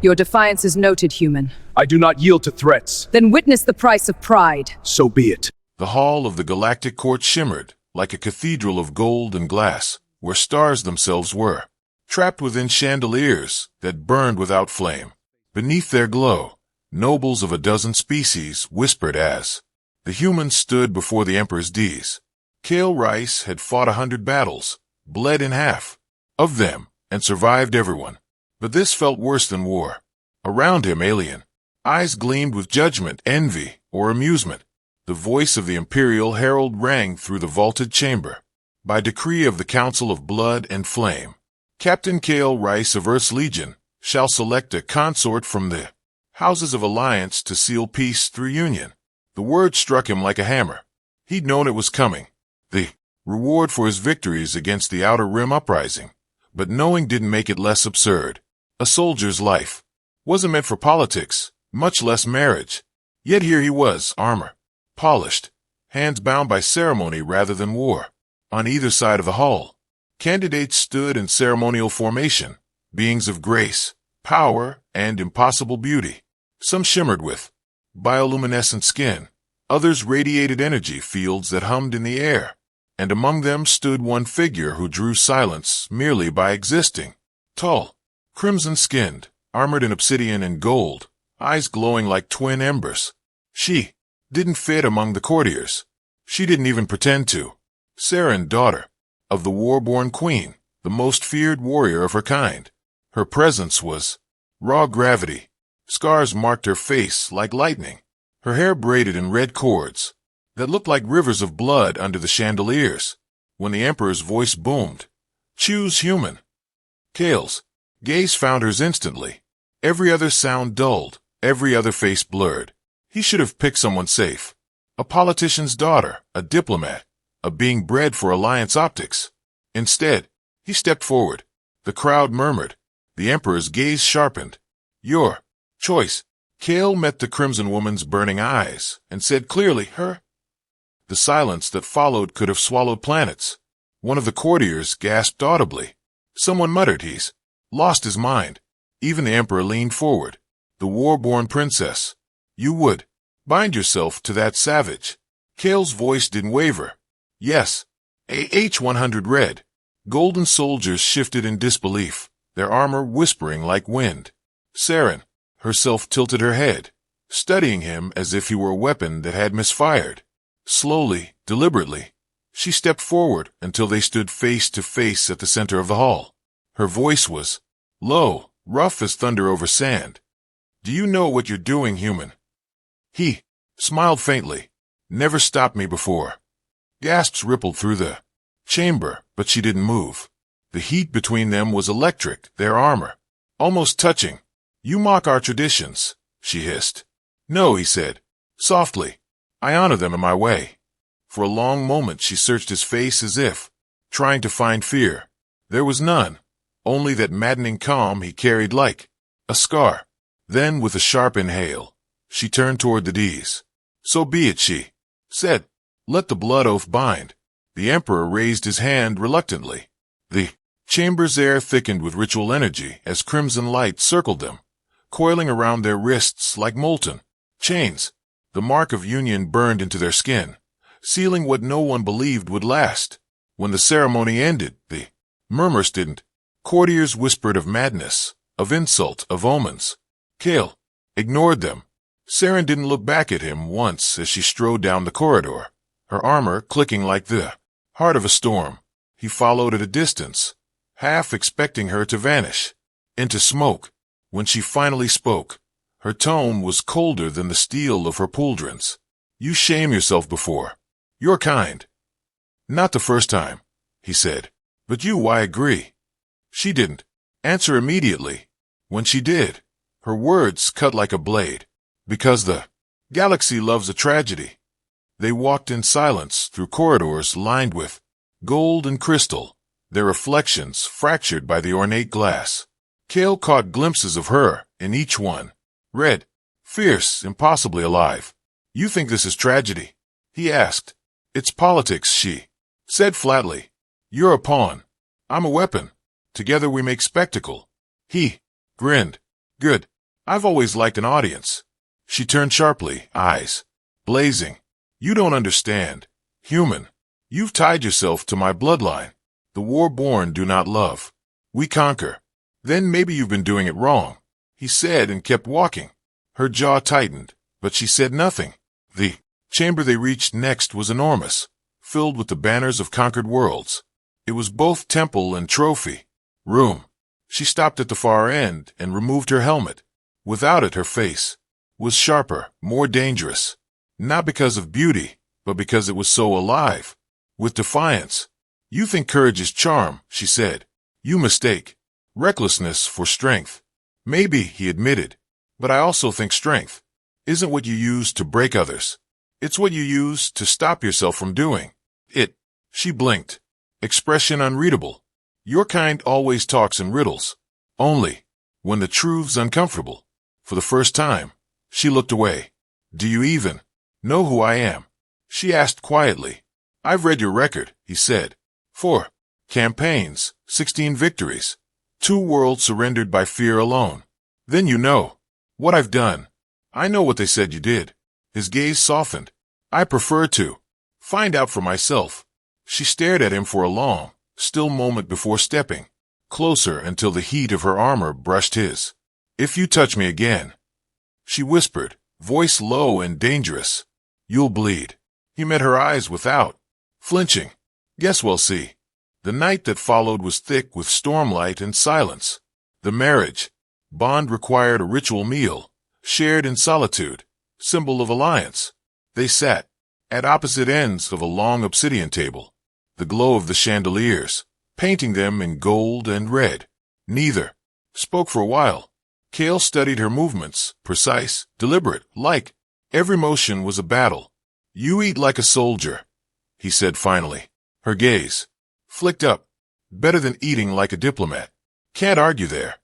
Your defiance is noted, human. I do not yield to threats. Then witness the price of pride. So be it. The hall of the Galactic Court shimmered, like a cathedral of gold and glass, where stars themselves were, trapped within chandeliers that burned without flame. Beneath their glow, nobles of a dozen species whispered as the humans stood before the Emperor's D's. Kale Rice had fought 100 battles, bled in half of them, and survived everyone. But this felt worse than war. Around him, alien eyes gleamed with judgment, envy, or amusement. The voice of the Imperial Herald rang through the vaulted chamber. By decree of the Council of Blood and Flame, Captain Kale Rice of Earth's Legion shall select a consort from the Houses of Alliance to seal peace through union. The word struck him like a hammer. He'd known it was coming. The reward for his victories against the Outer Rim uprising. But knowing didn't make it less absurd. A soldier's life wasn't meant for politics, much less marriage. Yet here he was, armor polished, hands bound by ceremony rather than war. On either side of the hall, candidates stood in ceremonial formation, beings of grace, power, and impossible beauty. Some shimmered with bioluminescent skin, others radiated energy fields that hummed in the air, and among them stood one figure who drew silence merely by existing. Tall, crimson-skinned, armored in obsidian and gold, eyes glowing like twin embers. She didn't fit among the courtiers. She didn't even pretend to. Saren, daughter of the war-born queen, the most feared warrior of her kind. Her presence was raw gravity. Scars marked her face like lightning. Her hair braided in red cords that looked like rivers of blood under the chandeliers. When the Emperor's voice boomed, "Choose human." Kale's gaze found hers instantly. Every other sound dulled, every other face blurred. He should have picked someone safe. A politician's daughter, a diplomat, a being bred for alliance optics. Instead, he stepped forward. The crowd murmured. The Emperor's gaze sharpened. "Your choice." Kale met the Crimson Woman's burning eyes and said clearly, "Her." The silence that followed could have swallowed planets. One of the courtiers gasped audibly. Someone muttered, "He's lost his mind." Even the Emperor leaned forward. "The war-born princess. You would bind yourself to that savage." Kale's voice didn't waver. "Yes." H-100 read. Golden soldiers shifted in disbelief, their armor whispering like wind. Saren herself tilted her head, studying him as if he were a weapon that had misfired. Slowly, deliberately, she stepped forward until they stood face to face at the center of the hall. Her voice was low, rough as thunder over sand. "Do you know what you're doing, human?" He smiled faintly. "Never stopped me before." Gasps rippled through the chamber, but she didn't move. The heat between them was electric, their armor almost touching. "You mock our traditions," she hissed. "No," he said, softly. "I honor them in my way." For a long moment she searched his face as if trying to find fear. There was none, only that maddening calm he carried like a scar. Then, with a sharp inhale, she turned toward the D's. "So be it," she said. "Let the blood oath bind." The Emperor raised his hand reluctantly. The chamber's air thickened with ritual energy as crimson light circled them, coiling around their wrists like molten chains. The mark of union burned into their skin, sealing what no one believed would last. When the ceremony ended, the murmurs didn't. Courtiers whispered of madness, of insult, of omens. Kale ignored them. Saren didn't look back at him once as she strode down the corridor, her armor clicking like the heart of a storm. He followed at a distance, half expecting her to vanish into smoke. When she finally spoke, her tone was colder than the steel of her pauldrons. "You shame yourself before your kind." "Not the first time," he said. "But you, I agree." She didn't answer immediately. When she did, her words cut like a blade. "Because the galaxy loves a tragedy." They walked in silence through corridors lined with gold and crystal, their reflections fractured by the ornate glass. Kale caught glimpses of her in each one. Red, fierce, impossibly alive. "You think this is tragedy?" he asked. "It's politics," she said flatly. "You're a pawn. I'm a weapon. Together we make spectacle." He grinned. "Good. I've always liked an audience. She turned sharply, eyes blazing. You don't understand. Human. You've tied yourself to my bloodline. The war-born do not love. We conquer. Then maybe you've been doing it wrong, he said and kept walking. Her jaw tightened, but she said nothing. The chamber they reached next was enormous, filled with the banners of conquered worlds. It was both temple and trophy room. She stopped at the far end and removed her helmet. Without it, her face was sharper, more dangerous. Not because of beauty, but because it was so alive. With defiance. You think courage is charm, she said. You mistake recklessness for strength. Maybe, he admitted, but I also think strength isn't what you use to break others. It's what you use to stop yourself from doing it. She blinked. Expression unreadable. Your kind always talks in riddles. Only when the truth's uncomfortable. For the first time, she looked away. Do you even know who I am? She asked quietly. I've read your record, he said. 4 campaigns, 16 victories, 2 worlds surrendered by fear alone. Then you know what I've done. I know what they said you did. His gaze softened. I prefer to find out for myself. She stared at him for a long, still moment before stepping closer until the heat of her armor brushed his. If you touch me again, she whispered, voice low and dangerous, you'll bleed. He met her eyes without flinching. Guess we'll see. The night that followed was thick with stormlight and silence. The marriage bond required a ritual meal, shared in solitude, symbol of alliance. They sat at opposite ends of a long obsidian table, the glow of the chandeliers, painting them in gold and red. Neither spoke for a while. Kale studied her movements, precise, deliberate, like every motion was a battle. You eat like a soldier, he said finally. Her gaze flicked up. Better than eating like a diplomat. Can't argue there.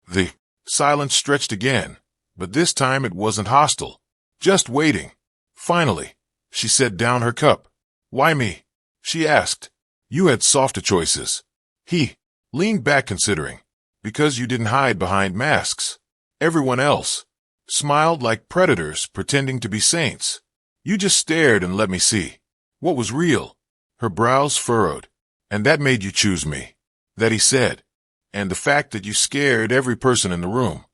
The silence stretched again, but this time it wasn't hostile. Just waiting. Finally, she set down her cup. Why me? She asked. You had softer choices. He leaned back considering. Because you didn't hide behind masks. Everyone else smiled like predators pretending to be saints. You just stared and let me see what was real. Her brows furrowed. And that made you choose me. That he said. And the fact that you scared every person in the room.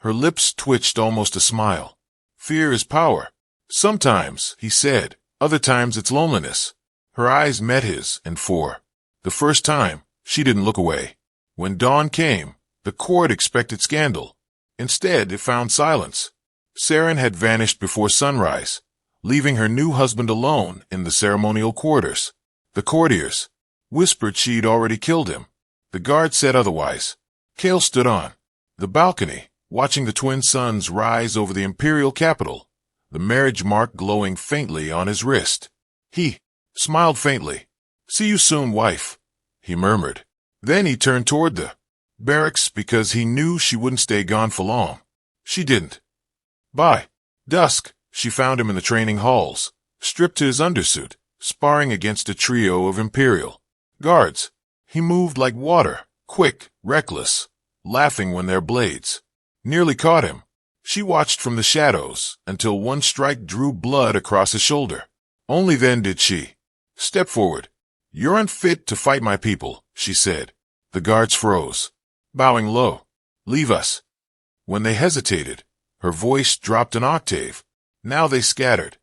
Her lips twitched almost a smile. Fear is power. Sometimes, he said, other times it's loneliness. Her eyes met his, and for the first time, she didn't look away. When dawn came, the court expected scandal. Instead, it found silence. Saren had vanished before sunrise, leaving her new husband alone in the ceremonial quarters. The courtiers whispered she'd already killed him. The guard said otherwise. Kale stood on the balcony, watching the twin suns rise over the imperial capital, the marriage mark glowing faintly on his wrist. He smiled faintly. See you soon, wife, he murmured. Then he turned toward the barracks because he knew she wouldn't stay gone for long. She didn't. By dusk, she found him in the training halls, stripped to his undersuit, sparring against a trio of imperial guards. He moved like water, quick, reckless, laughing when their blades nearly caught him. She watched from the shadows until one strike drew blood across his shoulder. Only then did she step forward. You're unfit to fight my people, she said. The guards froze, bowing low. Leave us. When they hesitated, her voice dropped an octave. Now they scattered.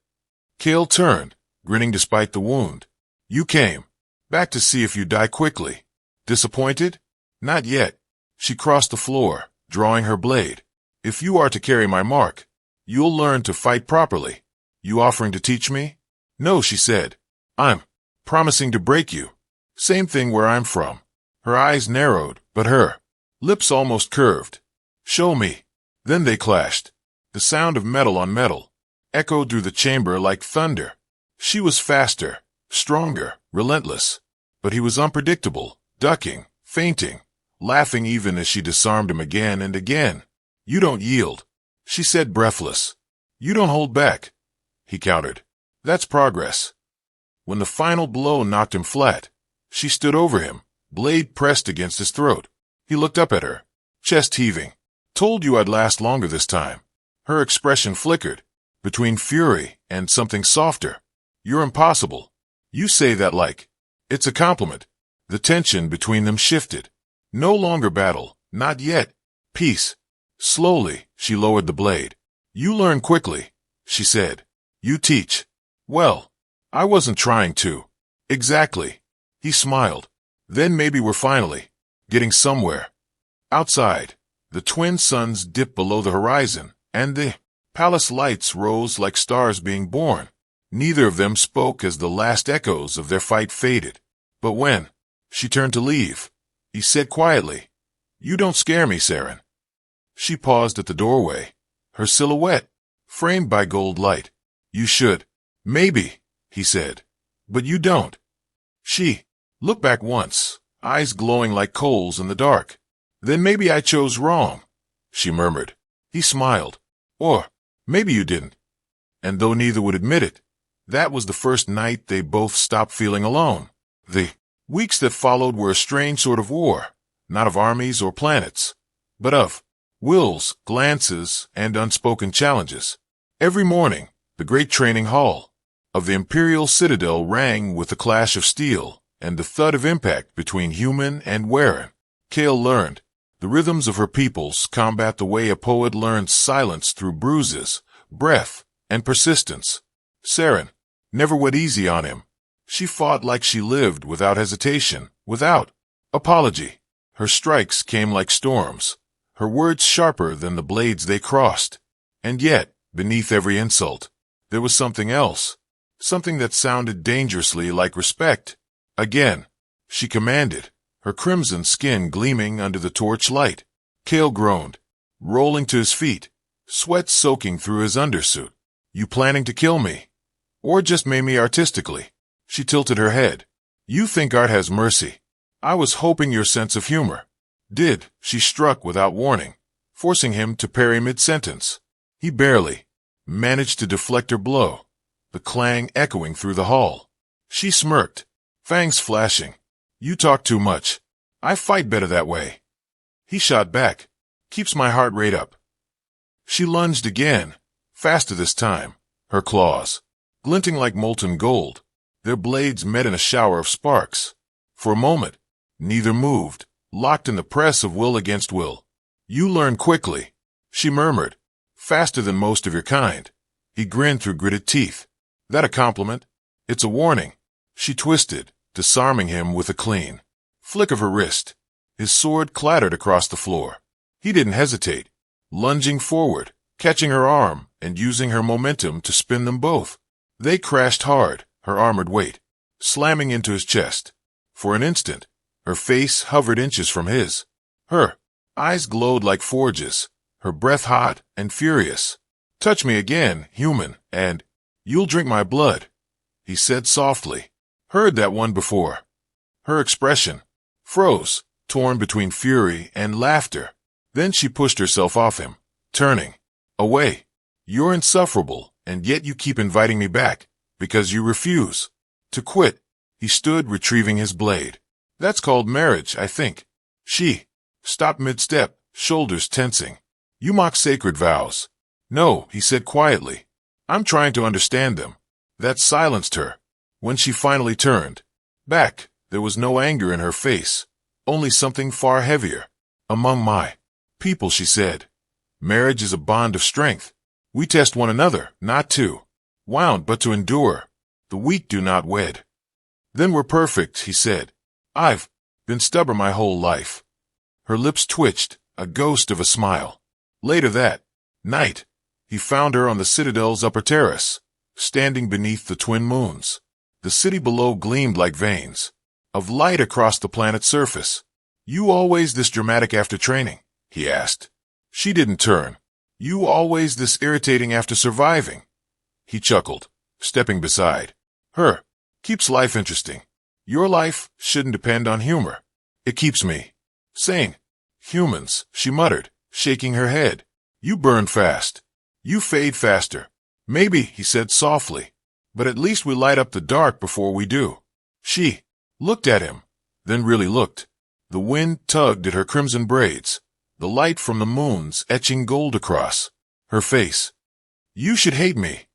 Kale turned, grinning despite the wound. You came back to see if you die quickly. Disappointed? Not yet. She crossed the floor, drawing her blade. If you are to carry my mark, you'll learn to fight properly. You offering to teach me? No, she said. I'm promising to break you. Same thing where I'm from. Her eyes narrowed, but her lips almost curved. Show me. Then they clashed. The sound of metal on metal echoed through the chamber like thunder. She was faster, stronger, relentless. But he was unpredictable, ducking, feinting, laughing even as she disarmed him again and again. You don't yield, she said breathless. You don't hold back, he countered. That's progress. When the final blow knocked him flat, she stood over him, blade pressed against his throat. He looked up at her, chest heaving. Told you I'd last longer this time. Her expression flickered, between fury and something softer. You're impossible. You say that like it's a compliment. The tension between them shifted. No longer battle, not yet. Peace. Slowly, she lowered the blade. You learn quickly, she said. You teach. Well, I wasn't trying to. Exactly. He smiled. Then maybe we're finally getting somewhere. Outside, the twin suns dipped below the horizon, and the palace lights rose like stars being born. Neither of them spoke as the last echoes of their fight faded. But when she turned to leave, he said quietly, You don't scare me, Saren. She paused at the doorway, her silhouette framed by gold light. You should. Maybe, he said. But you don't. She looked back once, eyes glowing like coals in the dark. Then maybe I chose wrong, she murmured. He smiled. Or maybe you didn't. And though neither would admit it, that was the first night they both stopped feeling alone. The weeks that followed were a strange sort of war, not of armies or planets, but of wills, glances, and unspoken challenges. Every morning, the great training hall of the Imperial Citadel rang with the clash of steel and the thud of impact between human and Waren. Kale learned the rhythms of her people's combat the way a poet learns silence through bruises, breath, and persistence. Saren never went easy on him. She fought like she lived, without hesitation, without apology. Her strikes came like storms, her words sharper than the blades they crossed. And yet, beneath every insult, there was something else, something that sounded dangerously like respect. Again, she commanded, her crimson skin gleaming under the torch light. Kale groaned, rolling to his feet, sweat soaking through his undersuit. You planning to kill me? Or just maim me artistically? She tilted her head. You think art has mercy. I was hoping your sense of humor did. She struck without warning, forcing him to parry mid-sentence. He barely managed to deflect her blow, the clang echoing through the hall. She smirked, fangs flashing. You talk too much. I fight better that way. He shot back. Keeps my heart rate up. She lunged again, faster this time, her claws glinting like molten gold. Their blades met in a shower of sparks. For a moment, neither moved, locked in the press of will against will. You learn quickly, she murmured, faster than most of your kind. He grinned through gritted teeth. That a compliment? It's a warning. She twisted, disarming him with a clean flick of her wrist. His sword clattered across the floor. He didn't hesitate, lunging forward, catching her arm and using her momentum to spin them both. They crashed hard, her armored weight slamming into his chest. For an instant, her face hovered inches from his. Her eyes glowed like forges, her breath hot and furious. Touch me again, human, and you'll drink my blood, he said softly. Heard that one before. Her expression froze, torn between fury and laughter. Then she pushed herself off him, turning away. You're insufferable, and yet you keep inviting me back, because you refuse to quit. He stood retrieving his blade. That's called marriage, I think. She stopped mid-step, shoulders tensing. You mock sacred vows. No, he said quietly. I'm trying to understand them. That silenced her. When she finally turned back, there was no anger in her face, only something far heavier. Among my people, she said, marriage is a bond of strength. We test one another, not to wound, but to endure. The weak do not wed. Then we're perfect, he said. I've been stubborn my whole life. Her lips twitched, a ghost of a smile. Later that night, he found her on the Citadel's upper terrace, standing beneath the twin moons. The city below gleamed like veins of light across the planet's surface. You always this dramatic after training? He asked. She didn't turn. You always this irritating after surviving? He chuckled, stepping beside her. Keeps life interesting. Your life shouldn't depend on humor. It keeps me sane. Humans, she muttered, shaking her head. You burn fast. You fade faster. Maybe, he said softly, but at least we light up the dark before we do. She looked at him, then really looked. The wind tugged at her crimson braids, the light from the moons etching gold across her face. "You should hate me,"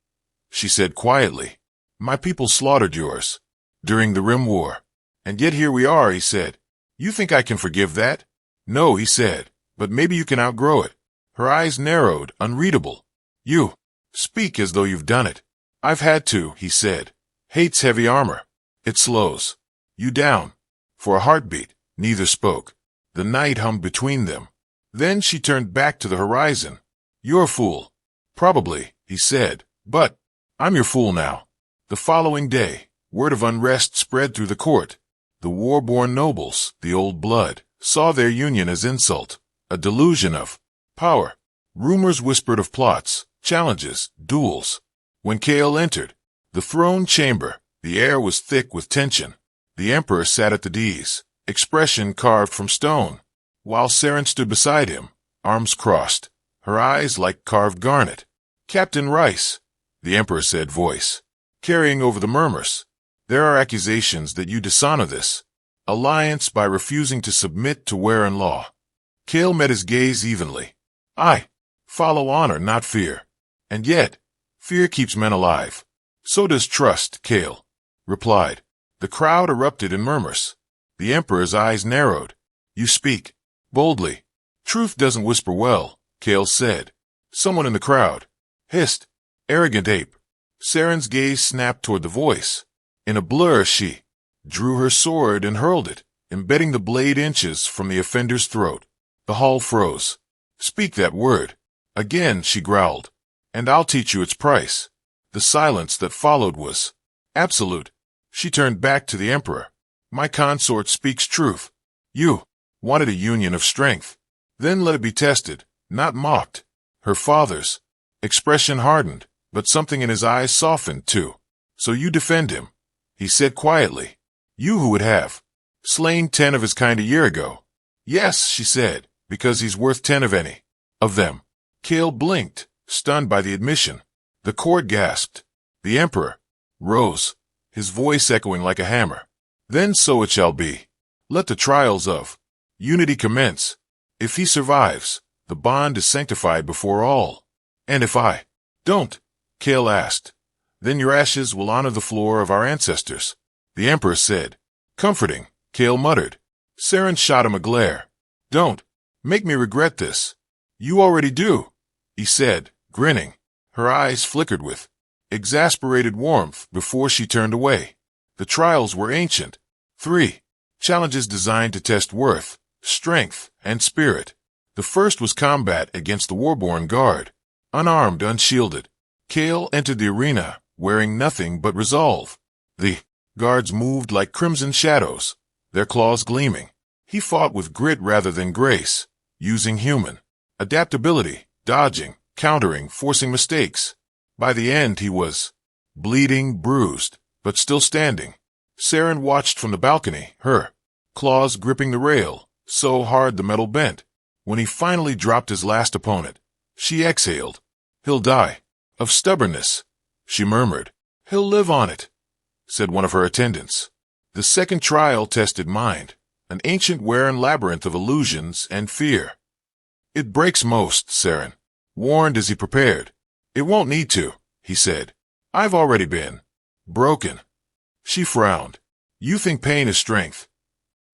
she said quietly. "My people slaughtered yours during the Rim War. And yet here we are," he said. "You think I can forgive that?" "No," he said, "but maybe you can outgrow it." Her eyes narrowed, unreadable. "You speak as though you've done it." "I've had to," he said. "Hate's heavy armor. It slows you down." For a heartbeat, neither spoke. The night hummed between them. Then she turned back to the horizon. "You're a fool." "Probably," he said, "but I'm your fool now." The following day, word of unrest spread through the court. The war-born nobles, the old blood, saw their union as insult, a delusion of power. Rumors whispered of plots, challenges, duels. When Kale entered the throne chamber, the air was thick with tension. The emperor sat at the dais, expression carved from stone, while Saren stood beside him, arms crossed, her eyes like carved garnet. "Captain Rice," the emperor said, voice carrying over the murmurs, "there are accusations that you dishonor this alliance by refusing to submit to Waren law." Kale met his gaze evenly. "I follow honor, not fear. And yet, fear keeps men alive. So does trust," Kale replied. The crowd erupted in murmurs. The emperor's eyes narrowed. "You speak boldly." "Truth doesn't whisper well," Kale said. Someone in the crowd hissed, "Arrogant ape." Saren's gaze snapped toward the voice. In a blur, she drew her sword and hurled it, embedding the blade inches from the offender's throat. The hall froze. "Speak that word." Again she growled, "and I'll teach you its price." The silence that followed was absolute. She turned back to the emperor. "My consort speaks truth. You wanted a union of strength. Then let it be tested, not mocked." Her father's expression hardened, but something in his eyes softened too. "So you defend him," he said quietly. "You who would have slain 10 of his kind a year ago." "Yes," she said, "because he's worth 10 of any of them." Kale blinked, stunned by the admission. The court gasped. The emperor rose, his voice echoing like a hammer. "Then so it shall be. Let the trials of unity commence. If he survives, the bond is sanctified before all. And if I don't," Kale asked, "then your ashes will honor the floor of our ancestors." The emperor said, "Comforting," Kale muttered. Saren shot him a glare. "Don't make me regret this." "You already do," he said, grinning. Her eyes flickered with exasperated warmth before she turned away. The trials were ancient. 3 challenges designed to test worth, strength, and spirit. The first was combat against the Warborn Guard. Unarmed, unshielded, Kale entered the arena, wearing nothing but resolve. The guards moved like crimson shadows, their claws gleaming. He fought with grit rather than grace, using human adaptability, dodging, countering, forcing mistakes. By the end, he was bleeding, bruised, but still standing. Saren watched from the balcony, her claws gripping the rail, so hard the metal bent. When he finally dropped his last opponent, she exhaled. "He'll die of stubbornness," she murmured. "He'll live on it," said one of her attendants. The second trial tested mind, an ancient Waren labyrinth of illusions and fear. "It breaks most," Saren warned as he prepared. "It won't need to," he said. "I've already been broken." She frowned. "You think pain is strength?"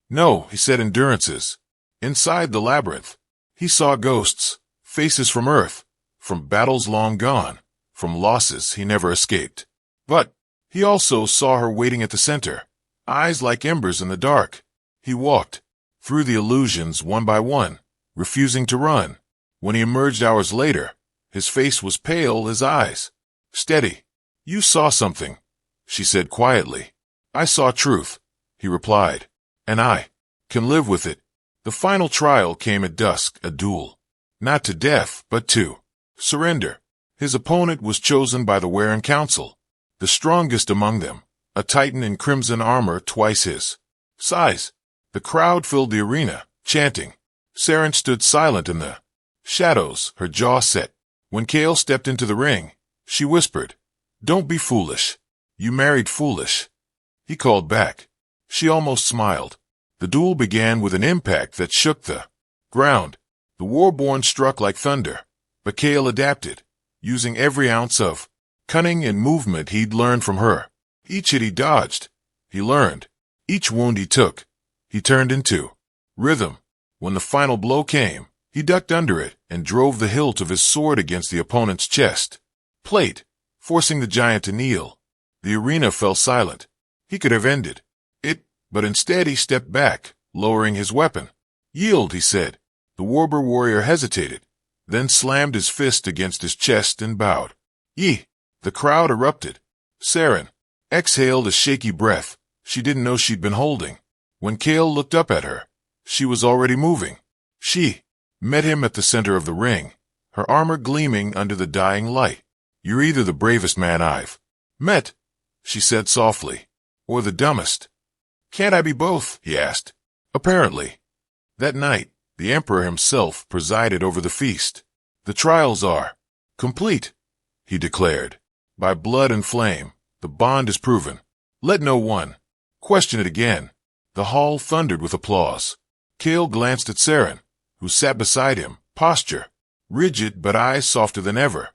"No," he said, "endurances." Inside the labyrinth, he saw ghosts, faces from Earth, from battles long gone, from losses he never escaped. But he also saw her waiting at the center, eyes like embers in the dark. He walked through the illusions one by one, refusing to run. When he emerged hours later, his face was pale, his eyes steady. "You saw something," she said quietly. "I saw truth," he replied, "and I can live with it." The final trial came at dusk, a duel. Not to death, but to surrender. His opponent was chosen by the Waren Council, the strongest among them, a titan in crimson armor twice his size. The crowd filled the arena, chanting. Saren stood silent in the shadows, her jaw set. When Kale stepped into the ring, she whispered, "Don't be foolish. You married foolish." He called back. She almost smiled. The duel began with an impact that shook the ground. The Warborn struck like thunder, but Kale adapted, using every ounce of cunning and movement he'd learned from her. Each hit he dodged, he learned. Each wound he took, he turned into rhythm. When the final blow came, he ducked under it and drove the hilt of his sword against the opponent's chest plate, forcing the giant to kneel. The arena fell silent. He could have ended it, but instead he stepped back, lowering his weapon. Yield, he said. The Warbur warrior hesitated, then slammed his fist against his chest and bowed. Ye! The crowd erupted. Saren exhaled a shaky breath she didn't know she'd been holding. When Kale looked up at her, she was already moving. She met him at the center of the ring, her armor gleaming under the dying light. You're either the bravest man I've met, she said softly, or the dumbest. Can't I be both? He asked. Apparently. That night, the Emperor himself presided over the feast. The trials are complete, he declared. By blood and flame, the bond is proven. Let no one question it again. The hall thundered with applause. Kale glanced at Saren, who sat beside him, posture rigid but eyes softer than ever.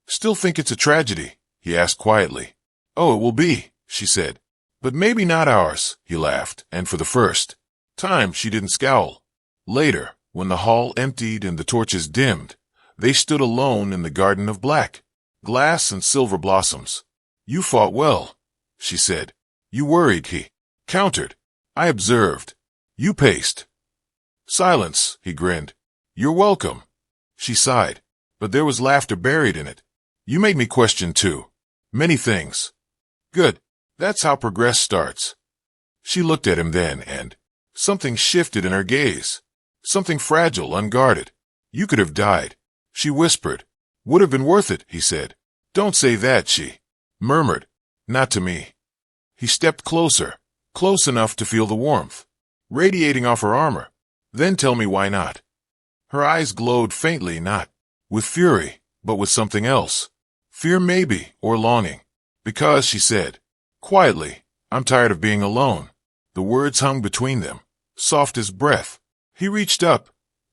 Still think it's a tragedy? He asked quietly. Oh, it will be, she said. But maybe not ours, he laughed, and for the first time she didn't scowl. Later, when the hall emptied and the torches dimmed, they stood alone in the garden of black, glass and silver blossoms. You fought well, she said. You worried, he countered. I observed. You paced. Silence, he grinned. You're welcome. She sighed, but there was laughter buried in it. You made me question too. Many things. Good. That's how progress starts. She looked at him then, and something shifted in her gaze. Something fragile, unguarded. You could have died, she whispered. Would have been worth it, he said. Don't say that, she murmured. Not to me. He stepped closer, close enough to feel the warmth, radiating off her armor. Then tell me why not. Her eyes glowed faintly, not with fury, but with something else. Fear maybe, or longing. Because, she said, quietly, I'm tired of being alone. The words hung between them, soft as breath. He reached up,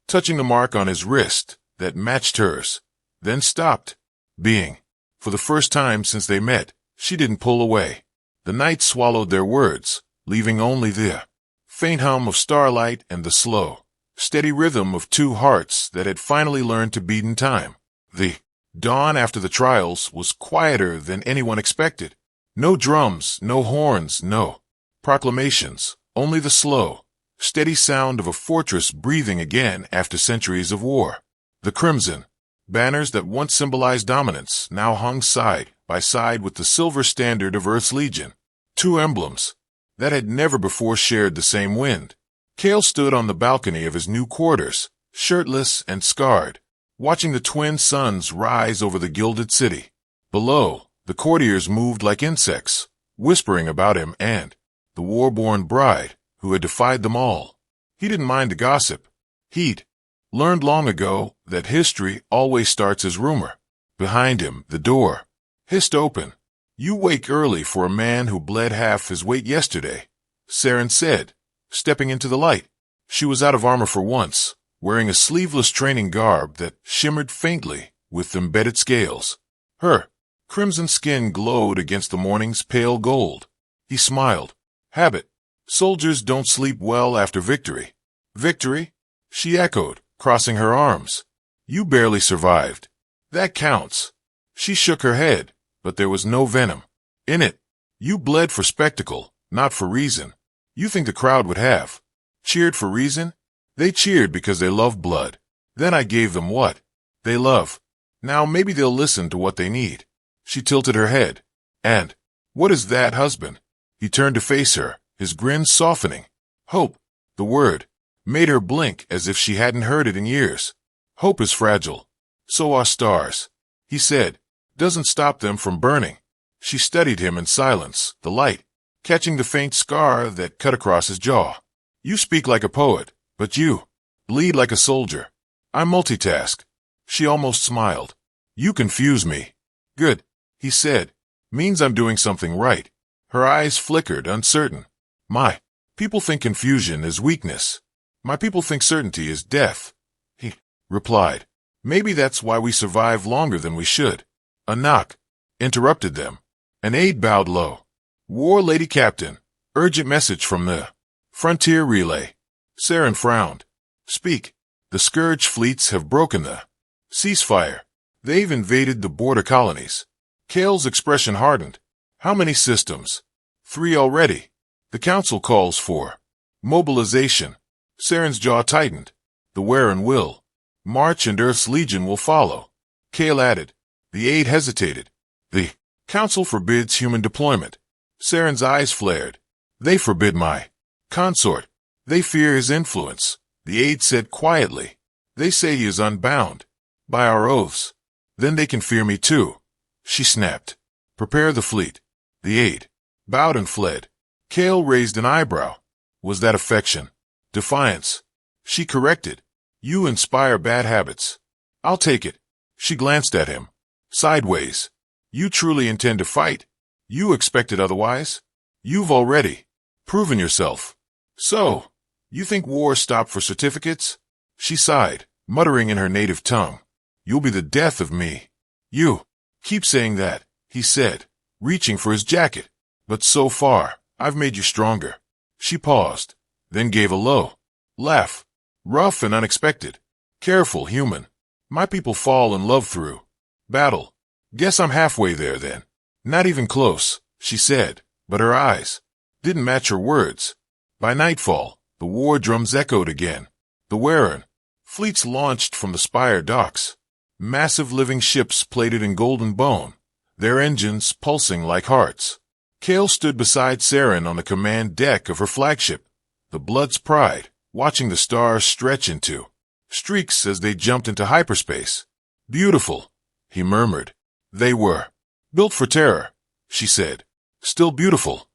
touching the mark on his wrist that matched hers, then stopped. Being. For the first time since they met, she didn't pull away. The night swallowed their words, leaving only the faint hum of starlight and the slow, steady rhythm of two hearts that had finally learned to beat in time. The dawn after the trials was quieter than anyone expected. No drums, no horns, no proclamations, only the slow, steady sound of a fortress breathing again after centuries of war. The crimson banners that once symbolized dominance now hung side by side with the silver standard of Earth's Legion, two emblems that had never before shared the same wind. Kale stood on the balcony of his new quarters, shirtless and scarred, watching the twin suns rise over the gilded city. Below, the courtiers moved like insects, whispering about him and the war-born bride who had defied them all. He didn't mind the gossip. He'd learned long ago that history always starts as rumor. Behind him, the door hissed open. You wake early for a man who bled half his weight yesterday, Saren said, stepping into the light. She was out of armor for once, wearing a sleeveless training garb that shimmered faintly with embedded scales. Her crimson skin glowed against the morning's pale gold. He smiled. Habit. Soldiers don't sleep well after victory. Victory? She echoed, crossing her arms. You barely survived. That counts. She shook her head, but there was no venom in it. You bled for spectacle, not for reason. You think the crowd would have cheered for reason? They cheered because they love blood. Then I gave them what they love. Now maybe they'll listen to what they need. She tilted her head. And what is that, husband? He turned to face her, his grin softening. Hope. The word made her blink as if she hadn't heard it in years. Hope is fragile. So are stars, he said. Doesn't stop them from burning. She studied him in silence, the light catching the faint scar that cut across his jaw. You speak like a poet, but you bleed like a soldier. I multitask. She almost smiled. You confuse me. Good, he said. Means I'm doing something right. Her eyes flickered, uncertain. My people think confusion is weakness. My people think certainty is death. He replied. Maybe that's why we survive longer than we should. A knock interrupted them. An aide bowed low. War Lady Captain, urgent message from the Frontier Relay. Saren frowned. Speak. The Scourge fleets have broken the ceasefire. They've invaded the border colonies. Kale's expression hardened. How many systems? 3 already. The Council calls for mobilization. Saren's jaw tightened. The Warren will march and Earth's Legion will follow. Kale added. The aide hesitated. The Council forbids human deployment. Saren's eyes flared. They forbid my consort. They fear his influence. The aide said quietly. They say he is unbound by our oaths. Then they can fear me too. She snapped. Prepare the fleet. The aide bowed and fled. Kale raised an eyebrow. Was that affection? Defiance? She corrected. You inspire bad habits. I'll take it. She glanced at him. Sideways. You truly intend to fight? You expected otherwise? You've already proven yourself. So, you think war stopped for certificates? She sighed, muttering in her native tongue. You'll be the death of me. You keep saying that, he said, reaching for his jacket. But so far, I've made you stronger. She paused, then gave a low laugh. Rough and unexpected. Careful, human. My people fall in love through battle. Guess I'm halfway there then. Not even close, she said, but her eyes didn't match her words. By nightfall, the war drums echoed again. The Warren fleets launched from the Spire docks. Massive living ships plated in golden bone, their engines pulsing like hearts. Kale stood beside Saren on the command deck of her flagship, the Blood's Pride, watching the stars stretch into streaks as they jumped into hyperspace. Beautiful, he murmured. They were built for terror, she said. Still beautiful,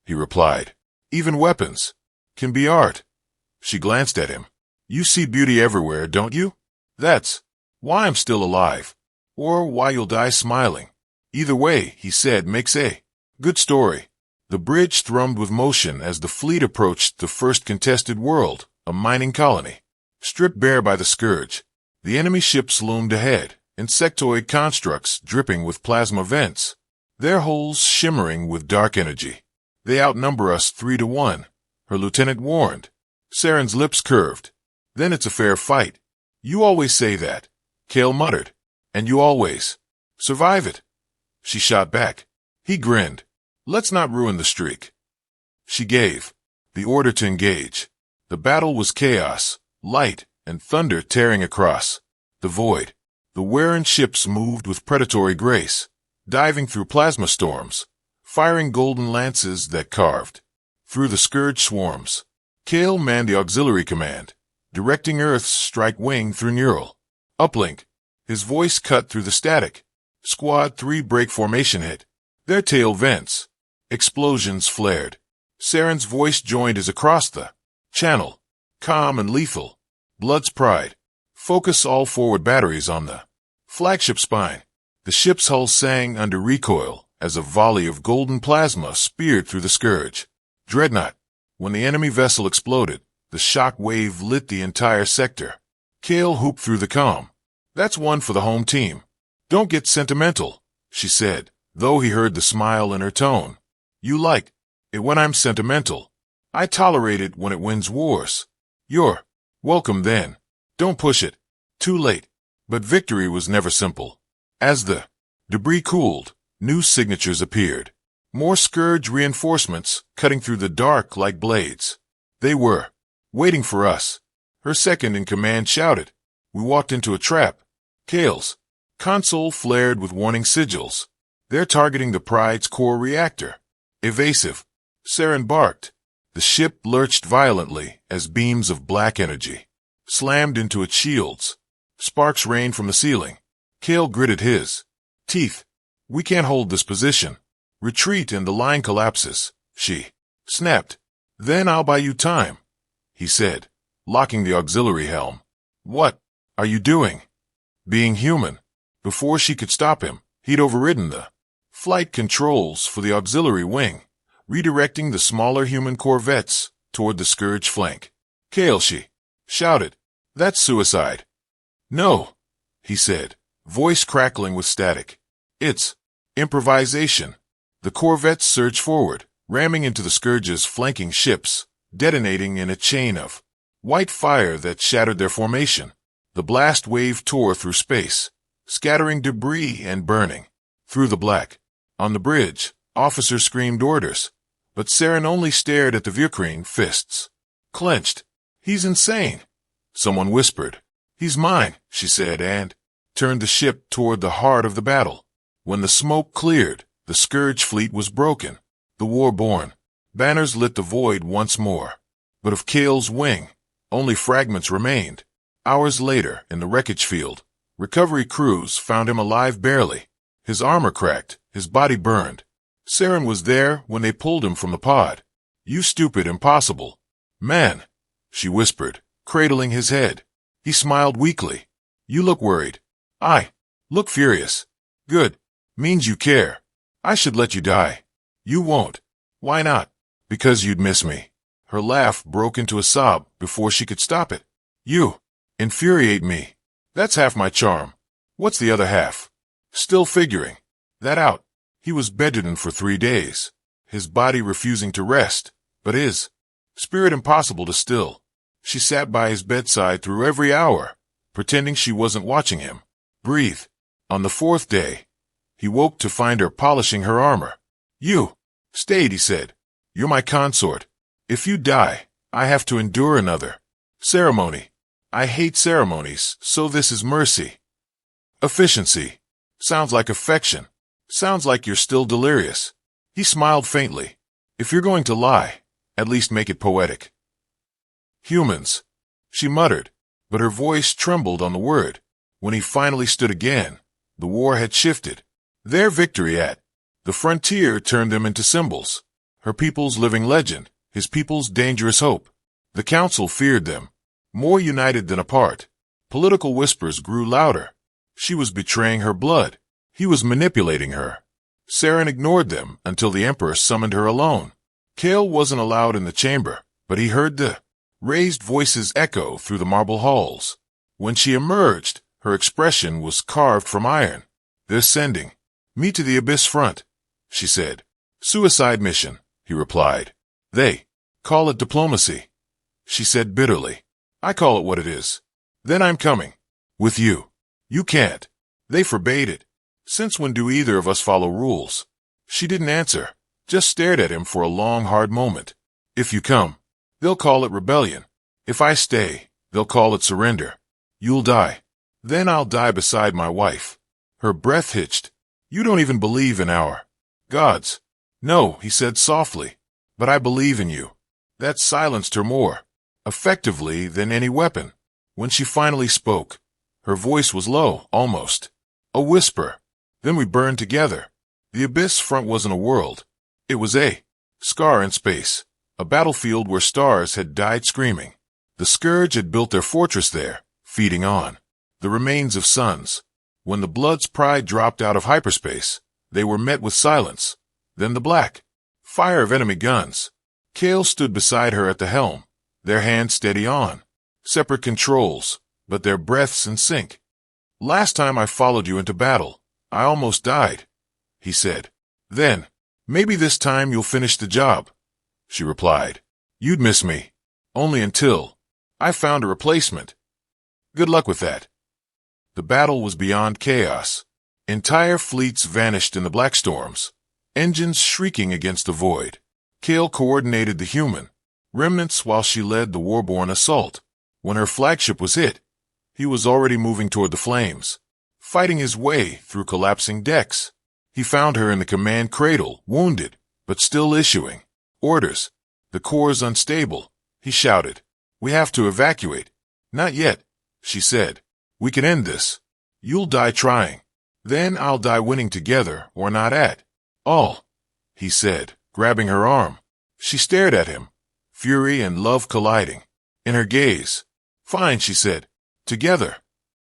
he replied. Even weapons can be art. She glanced at him. You see beauty everywhere, don't you? That's why I'm still alive, or why you'll die smiling. Either way, he said, makes a good story. The bridge thrummed with motion as the fleet approached the first contested world, a mining colony. Stripped bare by the Scourge, the enemy ships loomed ahead, insectoid constructs dripping with plasma vents, their hulls shimmering with dark energy. They outnumber us 3-1, her lieutenant warned. Saren's lips curved. Then it's a fair fight. You always say that, Kale muttered. And you always survive it. She shot back. He grinned. Let's not ruin the streak. She gave the order to engage. The battle was chaos, light, and thunder tearing across the void. The Warren ships moved with predatory grace, diving through plasma storms, firing golden lances that carved through the Scourge swarms. Kale manned the auxiliary command, directing Earth's strike wing through neural uplink. His voice cut through the static. Squad 3 break formation hit. Their tail vents. Explosions flared. Saren's voice joined as across the channel. Calm and lethal. Blood's Pride. Focus all forward batteries on the flagship spine. The ship's hull sang under recoil as a volley of golden plasma speared through the Scourge. Dreadnought. When the enemy vessel exploded, the shock wave lit the entire sector. Kale whooped through the comm. That's one for the home team. Don't get sentimental, she said, though he heard the smile in her tone. You like it when I'm sentimental. I tolerate it when it wins wars. You're welcome then. Don't push it. Too late. But victory was never simple. As the debris cooled, new signatures appeared. More Scourge reinforcements cutting through the dark like blades. They were waiting for us. Her second-in-command shouted. We walked into a trap. Kale's console flared with warning sigils. They're targeting the Pride's core reactor. Evasive. Saren barked. The ship lurched violently as beams of black energy slammed into its shields. Sparks rained from the ceiling. Kale gritted his teeth. We can't hold this position. Retreat and the line collapses, she snapped. Then I'll buy you time, he said, locking the auxiliary helm. What are you doing? Being human. Before she could stop him, he'd overridden the flight controls for the auxiliary wing, redirecting the smaller human corvettes toward the Scourge flank. Kale, she shouted. That's suicide. No, he said, voice crackling with static. It's improvisation. The corvettes surged forward, ramming into the Scourge's flanking ships, detonating in a chain of white fire that shattered their formation. The blast wave tore through space, scattering debris and burning through the black. On the bridge, officers screamed orders, but Saren only stared at the Virkreen, fists clenched. He's insane, someone whispered. He's mine, she said, and turned the ship toward the heart of the battle. When the smoke cleared, the Scourge fleet was broken, the war born. Banners lit the void once more. But of Kale's wing, only fragments remained. Hours later, in the wreckage field, recovery crews found him alive barely. His armor cracked, his body burned. Saren was there when they pulled him from the pod. You stupid impossible man, she whispered, cradling his head. He smiled weakly. You look worried. I look furious. Good. Means you care. I should let you die. You won't. Why not? Because you'd miss me. Her laugh broke into a sob before she could stop it. You infuriate me. That's half my charm. What's the other half? Still figuring that out. He was bedridden for 3 days, his body refusing to rest, but his spirit impossible to still. She sat by his bedside through every hour, pretending she wasn't watching him. Breathe. On the 4th day, he woke to find her polishing her armor. You stayed, he said. You're my consort. If you die, I have to endure another ceremony. I hate ceremonies, so this is mercy. Efficiency. Sounds like affection. Sounds like you're still delirious. He smiled faintly. If you're going to lie, at least make it poetic. Humans, she muttered, but her voice trembled on the word. When he finally stood again, the war had shifted. Their victory at the frontier turned them into symbols. Her people's living legend, his people's dangerous hope. The council feared them, more united than apart. Political whispers grew louder. She was betraying her blood. He was manipulating her. Saren ignored them until the Emperor summoned her alone. Kale wasn't allowed in the chamber, but he heard the raised voices echo through the marble halls. When she emerged, her expression was carved from iron. They're sending me to the Abyss front, she said. Suicide mission, he replied. They call it diplomacy, she said bitterly. I call it what it is. Then I'm coming. With you. You can't. They forbade it. Since when do either of us follow rules? She didn't answer, just stared at him for a long, hard moment. If you come, they'll call it rebellion. If I stay, they'll call it surrender. You'll die. Then I'll die beside my wife. Her breath hitched. You don't even believe in our gods. No, he said softly, but I believe in you. That silenced her more effectively than any weapon. When she finally spoke, her voice was low, almost a whisper. Then we burned together. The Abyss front wasn't a world. It was a scar in space, a battlefield where stars had died screaming. The Scourge had built their fortress there, feeding on the remains of suns. When the Blood's pride dropped out of hyperspace, they were met with silence. Then the black fire of enemy guns. Kale stood beside her at the helm, their hands steady on separate controls, but their breaths in sync. Last time I followed you into battle, I almost died, he said. Then, maybe this time you'll finish the job, she replied. You'd miss me. Only until I found a replacement. Good luck with that. The battle was beyond chaos. Entire fleets vanished in the black storms, engines shrieking against the void. Kale coordinated the human remnants while she led the warborn assault. When her flagship was hit, he was already moving toward the flames, fighting his way through collapsing decks. He found her in the command cradle, wounded, but still issuing orders. The core's unstable, he shouted. We have to evacuate. Not yet, she said. We can end this. You'll die trying. Then I'll die winning together or not at all, he said, grabbing her arm. She stared at him, fury and love colliding in her gaze. Fine, she said. Together.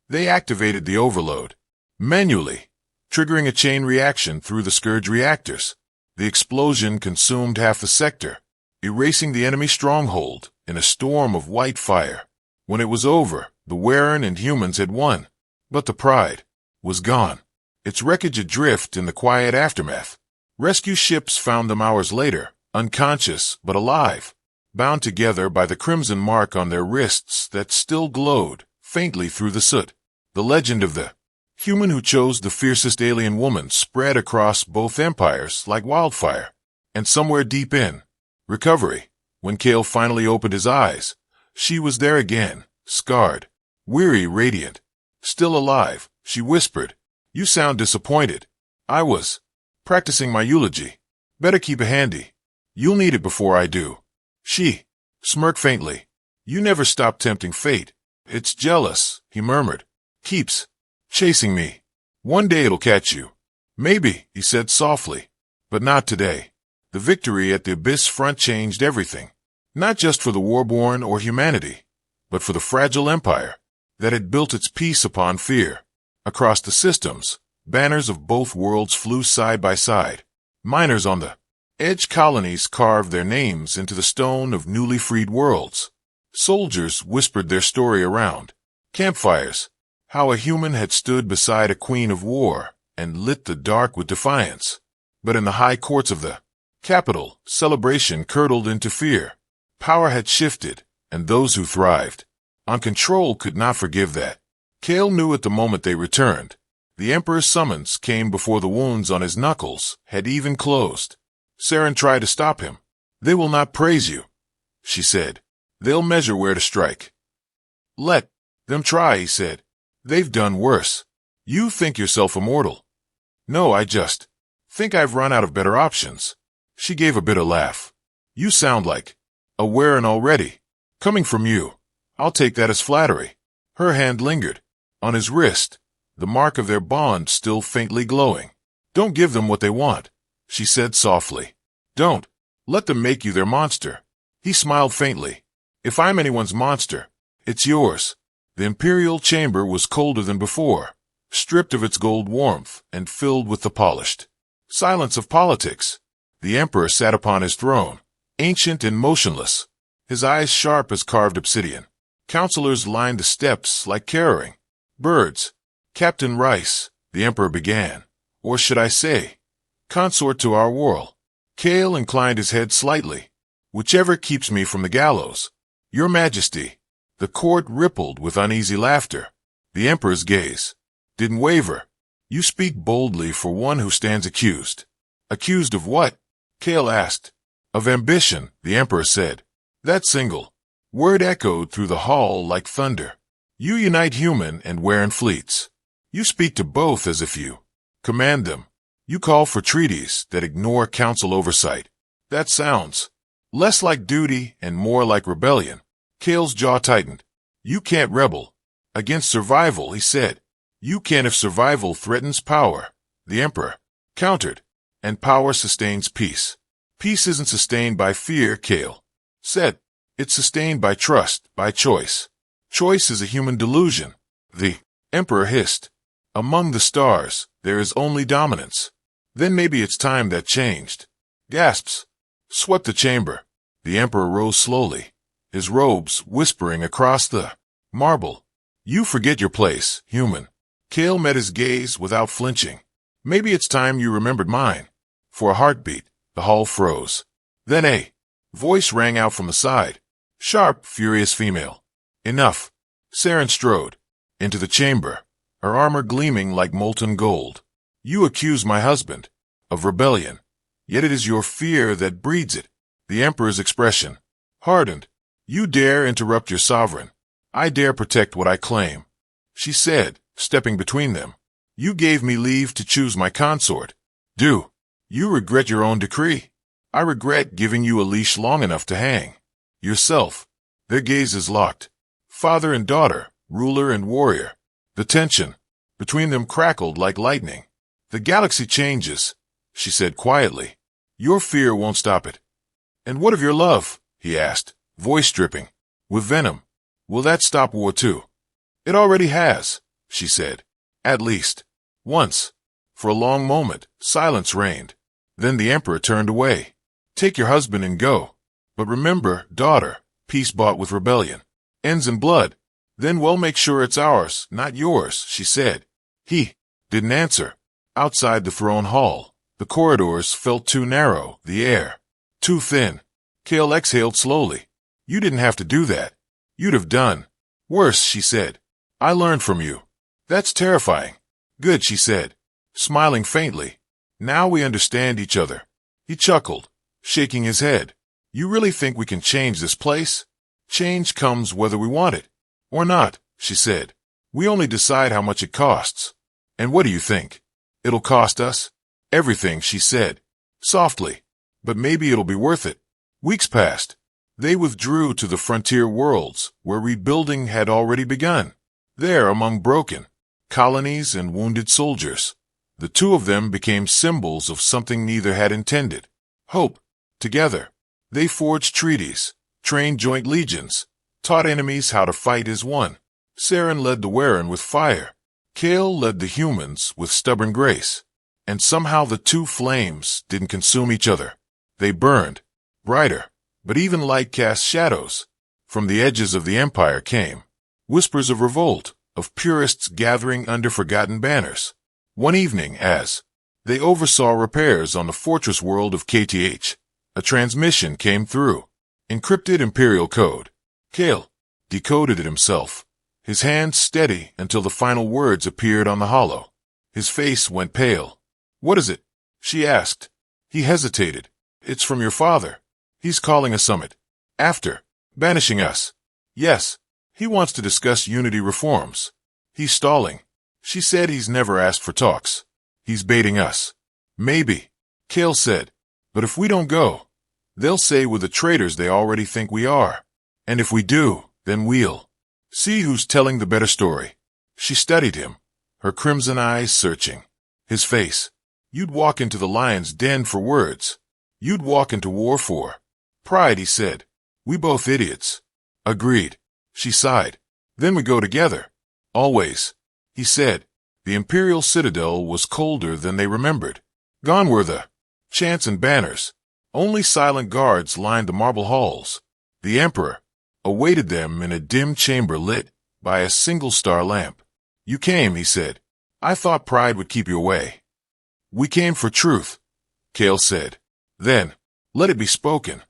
They activated the overload manually, triggering a chain reaction through the Scourge reactors. The explosion consumed half the sector, erasing the enemy stronghold in a storm of white fire. When it was over, The Warren and humans had won, but the pride was gone. Its wreckage adrift in the quiet aftermath. Rescue ships found them hours later, unconscious but alive, bound together by the crimson mark on their wrists that still glowed faintly through the soot. The legend of the human who chose the fiercest alien woman spread across both empires like wildfire. And somewhere deep in recovery, when Kale finally opened his eyes, she was there again, scarred, weary, radiant. Still alive, she whispered, "You sound disappointed." I was practicing my eulogy. Better keep it handy. You'll need it before I do. She smirked faintly. You never stop tempting fate. It's jealous, he murmured. Keeps chasing me. One day it'll catch you. Maybe, he said softly. But not today. The victory at the Abyss front changed everything. Not just for the Warborn or humanity, but for the fragile empire that had built its peace upon fear. Across the systems, banners of both worlds flew side by side. Miners on the edge colonies carved their names into the stone of newly freed worlds. Soldiers whispered their story around campfires, how a human had stood beside a queen of war and lit the dark with defiance. But in the high courts of the capital, celebration curdled into fear. Power had shifted, and those who thrived on control could not forgive that. Kale knew at the moment they returned. The Emperor's summons came before the wounds on his knuckles had even closed. Saren tried to stop him. "They will not praise you," she said. "They'll measure where to strike." "Let them try," he said. "They've done worse. You think yourself immortal." "No, I just think I've run out of better options." She gave a bitter laugh. "You sound like a Warren already. Coming from you, I'll take that as flattery." Her hand lingered on his wrist, the mark of their bond still faintly glowing. "Don't give them what they want," she said softly. "Don't let them make you their monster." He smiled faintly. "If I'm anyone's monster, it's yours." The Imperial chamber was colder than before, stripped of its gold warmth and filled with the polished silence of politics. The Emperor sat upon his throne, ancient and motionless, his eyes sharp as carved obsidian. Counselors lined the steps like carrying birds. "Captain Rice," the Emperor began, "or should I say, consort to our world." Kale inclined his head slightly. "Whichever keeps me from the gallows." "Your Majesty." The court rippled with uneasy laughter. The Emperor's gaze didn't waver. "You speak boldly for one who stands accused." "Accused of what?" Kale asked. "Of ambition," the Emperor said. That single word echoed through the hall like thunder. "You unite human and Warren fleets. You speak to both as if you command them. You call for treaties that ignore council oversight. That sounds less like duty and more like rebellion." Kale's jaw tightened. "You can't rebel against survival," he said. "You can if survival threatens power," the Emperor countered. "And power sustains peace." "Peace isn't sustained by fear," Kale said. "It's sustained by trust, by choice." "Choice is a human delusion," the Emperor hissed. "Among the stars, there is only dominance." "Then maybe it's time that changed." Gasps swept the chamber. The Emperor rose slowly, his robes whispering across the marble. "You forget your place, human." Kale met his gaze without flinching. "Maybe it's time you remembered mine." For a heartbeat, the hall froze. Then a voice rang out from the side. Sharp, furious female. "Enough." Saren strode into the chamber, her armor gleaming like molten gold. "You accuse my husband of rebellion, yet it is your fear that breeds it." The Emperor's expression hardened. "You dare interrupt your sovereign. I dare protect what I claim," she said, stepping between them. "You gave me leave to choose my consort. Do you regret your own decree?" "I regret giving you a leash long enough to hang yourself." Their gazes locked. Father and daughter, ruler and warrior. The tension between them crackled like lightning. "The galaxy changes," she said quietly. "Your fear won't stop it." "And what of your love?" he asked, voice dripping with venom. "Will that stop war too?" "It already has," she said. "At least once." For a long moment, silence reigned. Then the Emperor turned away. "Take your husband and go. But remember, daughter, peace bought with rebellion ends in blood." Then we'll make sure it's ours, not yours, she said. He didn't answer. Outside the throne hall, the corridors felt too narrow, the air too thin. Kale exhaled slowly. You didn't have to do that. You'd have done worse, she said. I learned from you. That's terrifying. Good, she said, smiling faintly. Now we understand each other. He chuckled, shaking his head. You really think we can change this place? Change comes whether we want it or not, she said. We only decide how much it costs. And what do you think? It'll cost us? Everything, she said, softly. But maybe it'll be worth it. Weeks passed. They withdrew to the frontier worlds, where rebuilding had already begun. There, among broken colonies and wounded soldiers, the two of them became symbols of something neither had intended. Hope. Together, they forged treaties, trained joint legions, taught enemies how to fight as one. Saren led the Warren with fire. Kale led the humans with stubborn grace. And somehow the two flames didn't consume each other. They burned brighter, but even light cast shadows. From the edges of the empire came whispers of revolt, of purists gathering under forgotten banners. One evening, as they oversaw repairs on the fortress world of KTH, a transmission came through. Encrypted Imperial code. Kale decoded it himself, his hands steady until the final words appeared on the hollow. His face went pale. What is it? She asked. He hesitated. It's from your father. He's calling a summit. After banishing us. Yes. He wants to discuss unity reforms. He's stalling. She said he's never asked for talks. He's baiting us. Maybe, Kale said. But if we don't go, they'll say we're the traitors they already think we are. And if we do, then we'll see who's telling the better story. She studied him, her crimson eyes searching. His face. You'd walk into the lion's den for words. You'd walk into war for pride, he said. We both idiots. Agreed. She sighed. Then we go together. Always. He said. The Imperial Citadel was colder than they remembered. Gone were the chants and banners. Only silent guards lined the marble halls. The Emperor awaited them in a dim chamber lit by a single star lamp. You came, he said. I thought pride would keep you away. We came for truth, Kale said. Then, let it be spoken.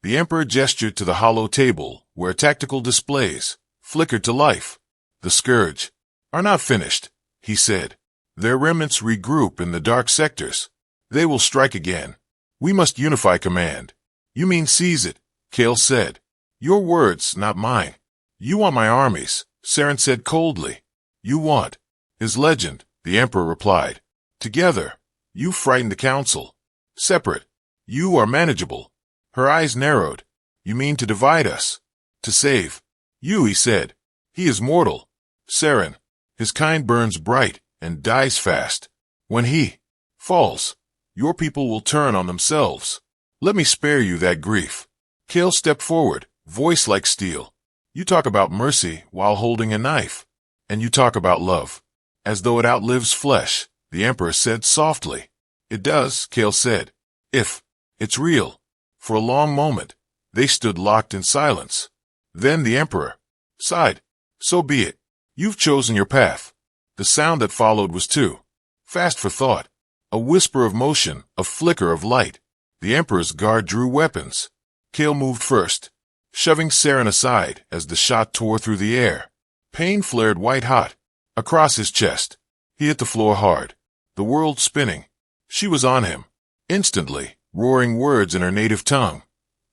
The Emperor gestured to the hollow table where tactical displays flickered to life. The Scourge are not finished, he said. Their remnants regroup in the dark sectors. They will strike again. We must unify command. You mean seize it, Kale said. Your words, not mine. You want my armies, Saren said coldly. You want his legend, the Emperor replied. Together, you frighten the council. Separate, you are manageable. Her eyes narrowed. You mean to divide us? To save you, he said. He is mortal. Saren, his kind burns bright and dies fast. When he falls, your people will turn on themselves. Let me spare you that grief. Kale stepped forward, voice like steel. You talk about mercy while holding a knife. And you talk about love, as though it outlives flesh, the Emperor said softly. It does, Kale said. If it's real. For a long moment, they stood locked in silence. Then the Emperor sighed. So be it. You've chosen your path. The sound that followed was too fast for thought. A whisper of motion, a flicker of light. The Emperor's guard drew weapons. Kale moved first, shoving Saren aside as the shot tore through the air. Pain flared white-hot across his chest. He hit the floor hard, the world spinning. She was on him, instantly, roaring words in her native tongue,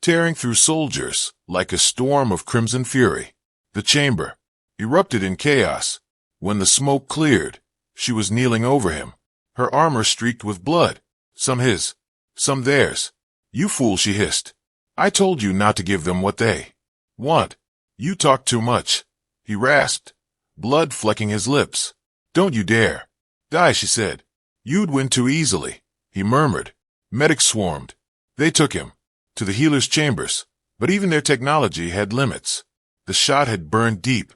tearing through soldiers like a storm of crimson fury. The chamber erupted in chaos. When the smoke cleared, she was kneeling over him, her armor streaked with blood, some his, some theirs. You fool, she hissed. I told you not to give them what they want. You talk too much. He rasped, blood flecking his lips. Don't you dare. Die, she said. You'd win too easily, he murmured. Medics swarmed. They took him to the healer's chambers, but even their technology had limits. The shot had burned deep,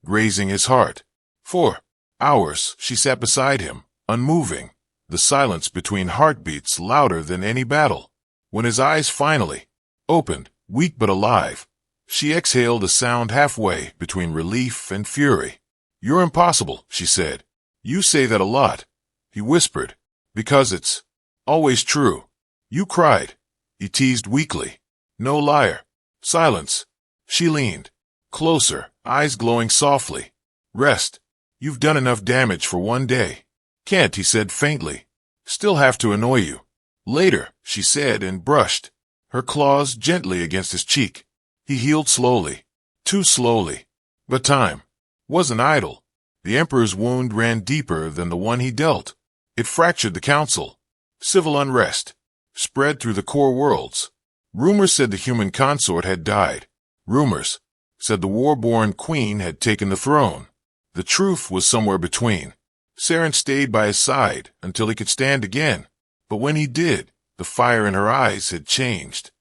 grazing his heart. For hours, she sat beside him, unmoving, the silence between heartbeats louder than any battle. When his eyes finally opened, weak but alive, She exhaled a sound halfway between relief and fury. "You're impossible," she said. "You say that a lot," he whispered. "Because it's always true." "You cried," he teased weakly. "No liar." Silence. She leaned closer, eyes glowing softly. "Rest. You've done enough damage for one day." "Can't," he said faintly. "Still have to annoy you." "Later," she said and brushed her claws gently against his cheek. He healed slowly, too slowly. But time wasn't idle. The Emperor's wound ran deeper than the one he dealt. It fractured the council. Civil unrest spread through the core worlds. Rumors said the human consort had died. Rumors said the war-born queen had taken the throne. The truth was somewhere between. Saren stayed by his side until he could stand again. But when he did, the fire in her eyes had changed.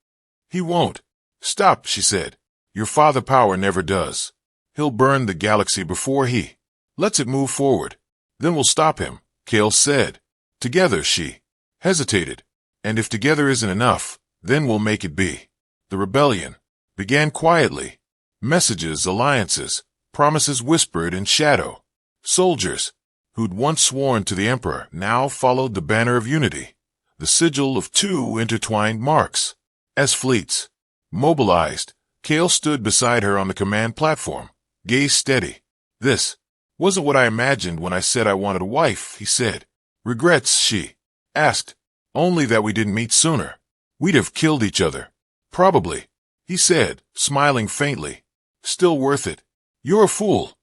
"He won't." "Stop," she said. "Your father power never does. He'll burn the galaxy before he lets it move forward. Then we'll stop him," Kale said. "Together," she hesitated. "And if together isn't enough, then we'll make it be." The rebellion began quietly. Messages, alliances, promises whispered in shadow. Soldiers who'd once sworn to the Emperor now followed the banner of unity, the sigil of two intertwined marks. As fleets mobilized, Kale stood beside her on the command platform, gaze steady. "This wasn't what I imagined when I said I wanted a wife," he said. "Regrets?" she asked. "Only that we didn't meet sooner. We'd have killed each other." "Probably," he said, smiling faintly. "Still worth it." "You're a fool,"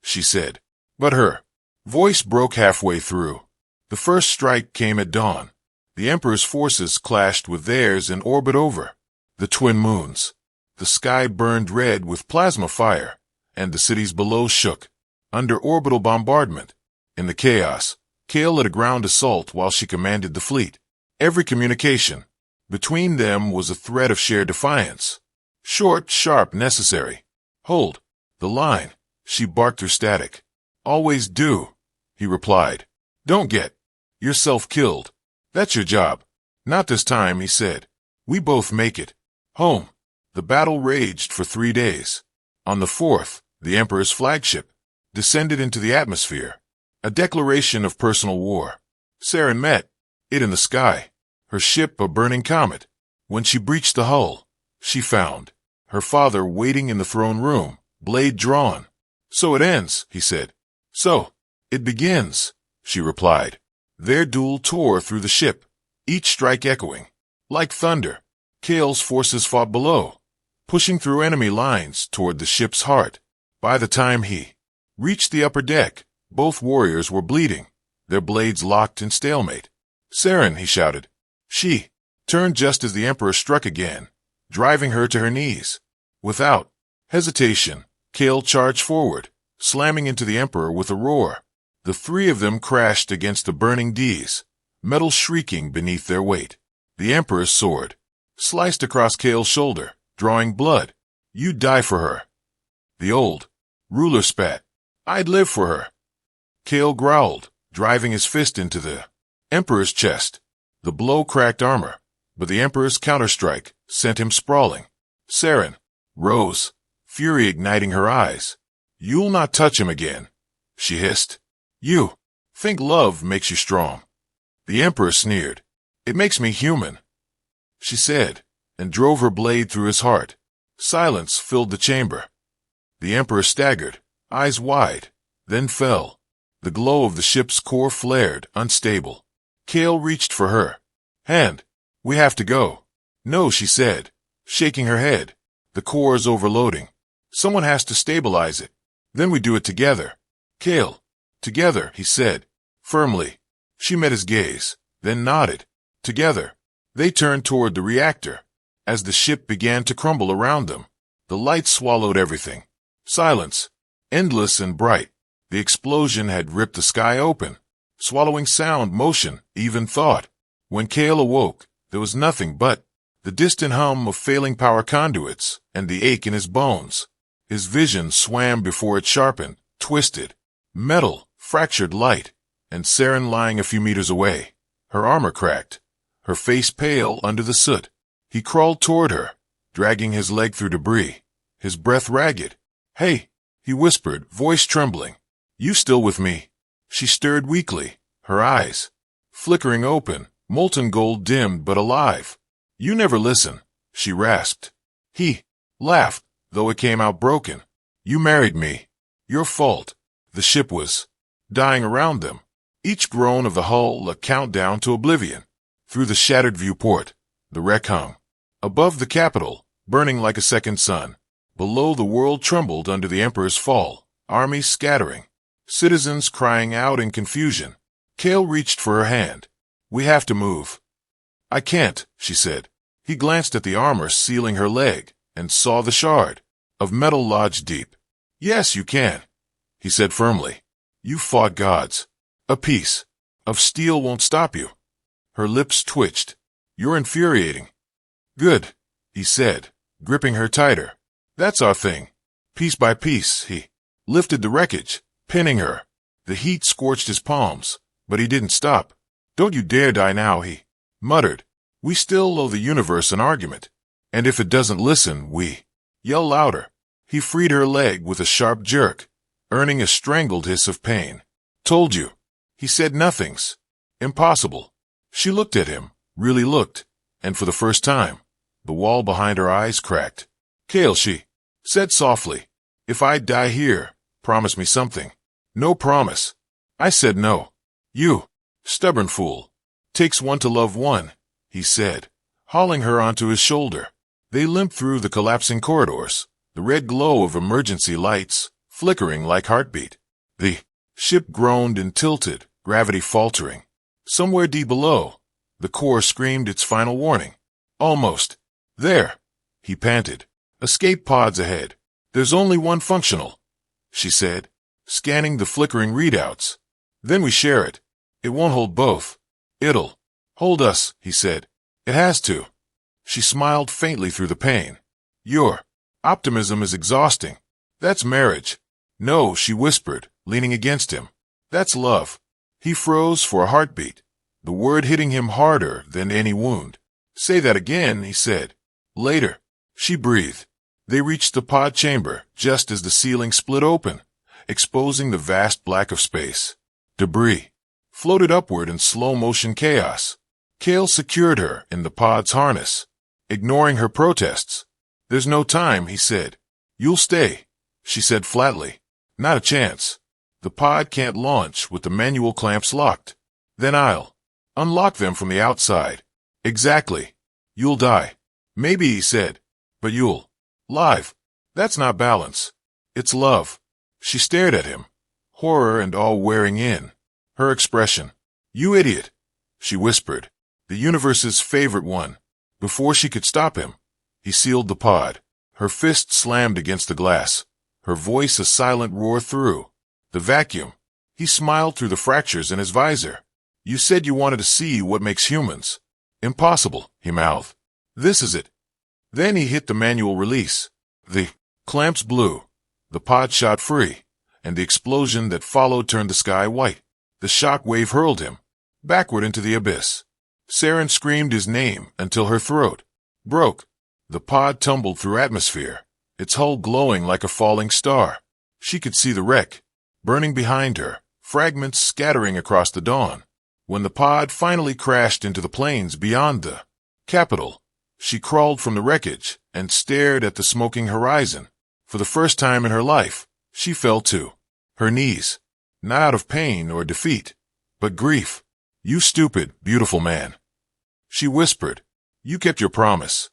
she said. But her voice broke halfway through. The first strike came at dawn. The Emperor's forces clashed with theirs in orbit over the twin moons. The sky burned red with plasma fire, and the cities below shook under orbital bombardment. In the chaos, Kale led a ground assault while she commanded the fleet. Every communication between them was a thread of shared defiance. Short, sharp, necessary. "Hold the line," she barked through static. "Always do," he replied. "Don't get yourself killed. That's your job." "Not this time," he said. "We both make it home." The battle raged for 3 days. On the 4th, the Emperor's flagship descended into the atmosphere, a declaration of personal war. Saren met it in the sky, her ship a burning comet. When she breached the hull, she found her father waiting in the throne room, blade drawn. "So it ends," he said. "So it begins," she replied. Their duel tore through the ship, each strike echoing like thunder. Kale's forces fought below, pushing through enemy lines toward the ship's heart. By the time he reached the upper deck, both warriors were bleeding, their blades locked in stalemate. "Saren," he shouted. She turned just as the Emperor struck again, driving her to her knees. Without hesitation, Kale charged forward, slamming into the Emperor with a roar. The three of them crashed against the burning D's, metal shrieking beneath their weight. The Emperor's sword sliced across Kale's shoulder, drawing blood. "You'd die for her." The old ruler spat. "I'd live for her." Kale growled, driving his fist into the Emperor's chest. The blow cracked armor, but the Emperor's counterstrike sent him sprawling. Saren rose, fury igniting her eyes. "You'll not touch him again," she hissed. "You think love makes you strong." The Emperor sneered. "It makes me human," she said, and drove her blade through his heart. Silence filled the chamber. The Emperor staggered, eyes wide, then fell. The glow of the ship's core flared, unstable. Kale reached for her hand. "We have to go." "No," she said, shaking her head. "The core's overloading. Someone has to stabilize it. Then we do it together." "Kale." "Together," he said, firmly. She met his gaze, then nodded. Together. They turned toward the reactor. As the ship began to crumble around them, the light swallowed everything. Silence, endless and bright. The explosion had ripped the sky open, swallowing sound, motion, even thought. When Kale awoke, there was nothing but the distant hum of failing power conduits and the ache in his bones. His vision swam before it sharpened, twisted. Metal, fractured light, and Saren lying a few meters away, her armor cracked, her face pale under the soot. He crawled toward her, dragging his leg through debris. his breath ragged. "Hey," he whispered, voice trembling. "You still with me?" She stirred weakly, her eyes flickering open, molten gold dimmed but alive. "You never listen," she rasped. He laughed, though it came out broken. "You married me. Your fault." The ship was dying around them, each groan of the hull a countdown to oblivion. Through the shattered viewport, the wreck hung above the capital, burning like a second sun. Below, the world trembled under the Emperor's fall, armies scattering, citizens crying out in confusion. Kale reached for her hand. "We have to move." "I can't," she said. He glanced at the armor sealing her leg and saw the shard of metal lodged deep. "Yes, you can," he said firmly. "You fought gods. A piece of steel won't stop you." Her lips twitched. "You're infuriating." "Good," he said, gripping her tighter. "That's our thing." Piece by piece, he lifted the wreckage, pinning her. The heat scorched his palms, but he didn't stop. "Don't you dare die now," he muttered. "We still owe the universe an argument. And if it doesn't listen, we yell louder." He freed her leg with a sharp jerk, earning a strangled hiss of pain. "Told you." He said nothing's impossible. She looked at him, really looked, and for the first time, the wall behind her eyes cracked. "Kale," she said softly, "if I die here, promise me something." "No promise." I said no. "You stubborn fool. Takes one to love one," he said, hauling her onto his shoulder. They limped through the collapsing corridors, the red glow of emergency lights flickering like heartbeat. The ship groaned and tilted, gravity faltering. Somewhere deep below, the core screamed its final warning. "Almost there," he panted. "Escape pods ahead. There's only one functional," she said, scanning the flickering readouts. "Then we share it. It won't hold both." "It'll hold us," he said. "It has to." She smiled faintly through the pain. "Your optimism is exhausting. That's marriage." "No," she whispered, leaning against him. "That's love." He froze for a heartbeat, the word hitting him harder than any wound. "Say that again," he said. "Later." She breathed. They reached the pod chamber just as the ceiling split open, exposing the vast black of space. Debris floated upward in slow-motion chaos. Kale secured her in the pod's harness, ignoring her protests. "There's no time," he said. "You'll stay," she said flatly. "Not a chance. The pod can't launch with the manual clamps locked. Then I'll unlock them from the outside." "Exactly. You'll die." "Maybe," he said, "but you'll live." "That's not balance. It's love." She stared at him, horror and all wearing in her expression. "You idiot," she whispered, "the universe's favorite one." Before she could stop him, he sealed the pod. Her fist slammed against the glass, her voice a silent roar through the vacuum. He smiled through the fractures in his visor. "You said you wanted to see what makes humans." "Impossible," he mouthed. "This is it." Then he hit the manual release. The clamps blew. The pod shot free, and the explosion that followed turned the sky white. The shock wave hurled him backward into the abyss. Saren screamed his name until her throat broke. The pod tumbled through atmosphere, its hull glowing like a falling star. She could see the wreck burning behind her, fragments scattering across the dawn. When the pod finally crashed into the plains beyond the capital, she crawled from the wreckage and stared at the smoking horizon. For the first time in her life, she fell to her knees, not out of pain or defeat, but grief. "You stupid, beautiful man," she whispered. "You kept your promise."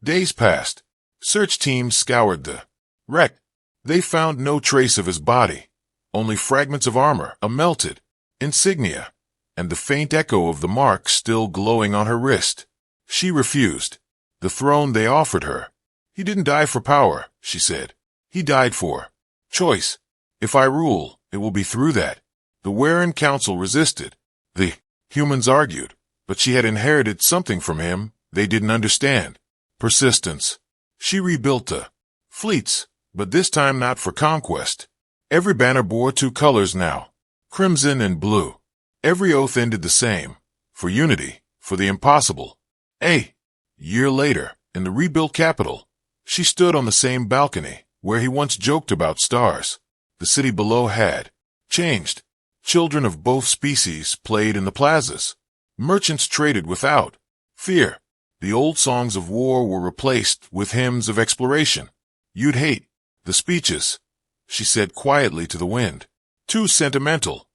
Days passed. Search teams scoured the wreck. They found no trace of his body, only fragments of armor, a melted insignia, and the faint echo of the mark still glowing on her wrist. She refused the throne they offered her. "He didn't die for power," she said. "He died for choice. If I rule, it will be through that." The Warren Council resisted. The humans argued, but she had inherited something from him they didn't understand. Persistence. She rebuilt the fleets, but this time not for conquest. Every banner bore two colors now, crimson and blue. Every oath ended the same, for unity, for the impossible. A year later, in the rebuilt capital, She stood on the same balcony where he once joked about stars. The city below had changed. Children of both species played in the plazas. Merchants traded without fear. The old songs of war were replaced with hymns of exploration. You'd hate the speeches, she said quietly to the wind. Too sentimental.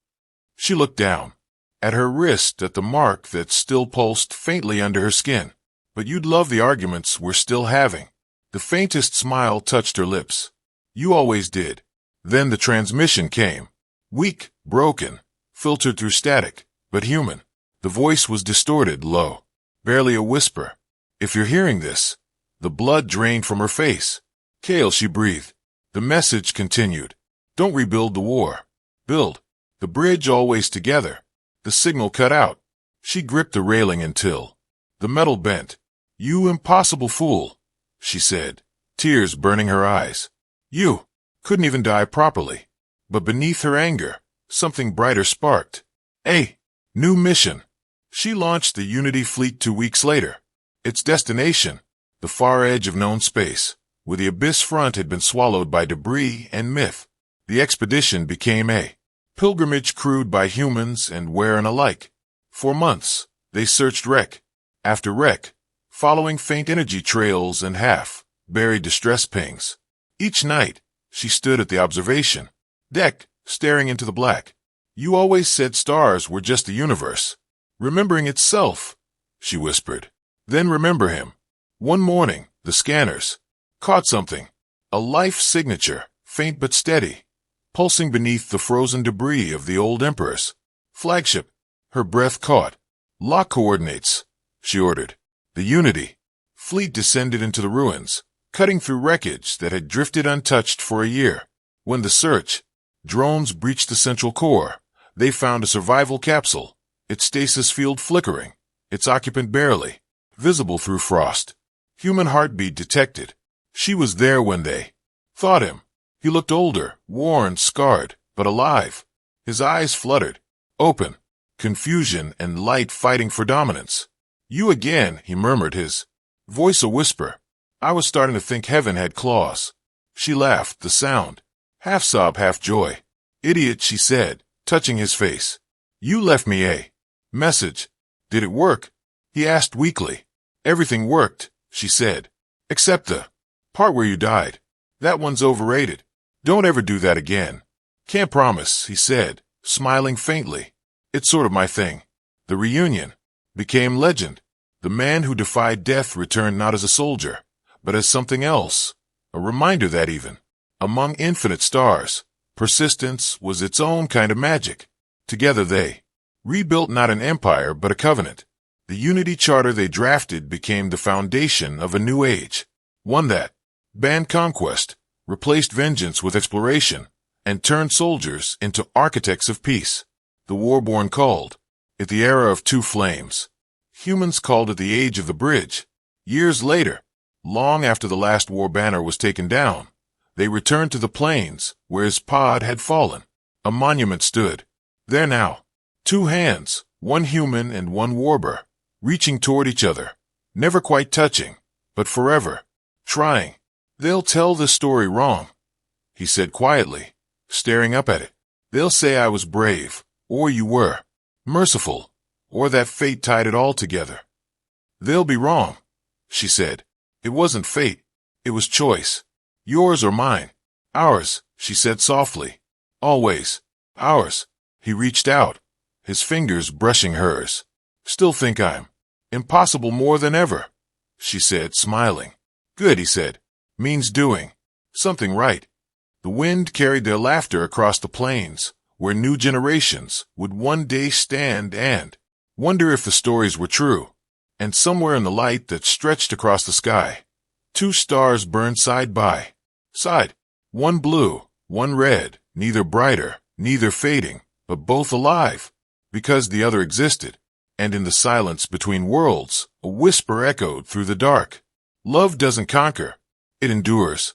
She looked down at her wrist at the mark that still pulsed faintly under her skin. But you'd love the arguments we're still having. The faintest smile touched her lips. You always did. Then the transmission came. Weak, broken, filtered through static, but human. The voice was distorted, low, barely a whisper. If you're hearing this. The blood drained from her face. Kale, she breathed. The message continued. Don't rebuild the war. Build the bridge always together. The signal cut out. She gripped the railing until the metal bent. You impossible fool, she said, tears burning her eyes. You couldn't even die properly. But beneath her anger, something brighter sparked. A new mission. She launched the Unity fleet 2 weeks later. Its destination, the far edge of known space, where the abyss front had been swallowed by debris and myth. The expedition became a pilgrimage crewed by humans and Waren alike. For months, they searched wreck after wreck, following faint energy trails and half-buried distress pings. Each night, she stood at the observation deck, staring into the black. You always said stars were just the universe. Remembering itself, she whispered. Then remember him. One morning, the scanners caught something. A life signature, faint but steady, pulsing beneath the frozen debris of the old Emperor's flagship. Her breath caught. Lock coordinates, she ordered. The Unity fleet descended into the ruins, cutting through wreckage that had drifted untouched for a year. When the search drones breached the central core, they found a survival capsule, its stasis field flickering, its occupant barely visible through frost. Human heartbeat detected. She was there when they thought him. He looked older, worn, scarred, but alive. His eyes fluttered, open, confusion and light fighting for dominance. You again, he murmured, his voice a whisper. I was starting to think heaven had claws. She laughed, the sound half sob, half joy. Idiot, she said, touching his face. You left me a message. Did it work? He asked weakly. Everything worked, she said. Except the part where you died. That one's overrated. Don't ever do that again. Can't promise, he said, smiling faintly. It's sort of my thing. The reunion became legend. The man who defied death returned not as a soldier, but as something else. A reminder that even among infinite stars, persistence was its own kind of magic. Together they rebuilt not an empire but a covenant. The Unity Charter they drafted became the foundation of a new age, one that banned conquest, replaced vengeance with exploration, and turned soldiers into architects of peace. The Warborn called it the era of two flames. Humans called it the age of the bridge. Years later, long after the last war banner was taken down, they returned to the plains where his pod had fallen. A monument stood there now. Two hands, one human and one warbur, reaching toward each other, never quite touching, but forever trying. They'll tell this story wrong, he said quietly, staring up at it. They'll say I was brave, or you were merciful, or that fate tied it all together. They'll be wrong, she said. It wasn't fate, it was choice. Yours or mine. Ours, she said softly. Always. Ours. He reached out, his fingers brushing hers. Still think I'm impossible more than ever, she said, smiling. Good, he said. Means doing something right. The wind carried their laughter across the plains, where new generations would one day stand and wonder if the stories were true. And somewhere in the light that stretched across the sky, two stars burned side by side, one blue, one red, neither brighter, neither fading, but both alive, because the other existed. And in the silence between worlds, a whisper echoed through the dark. Love doesn't conquer, it endures.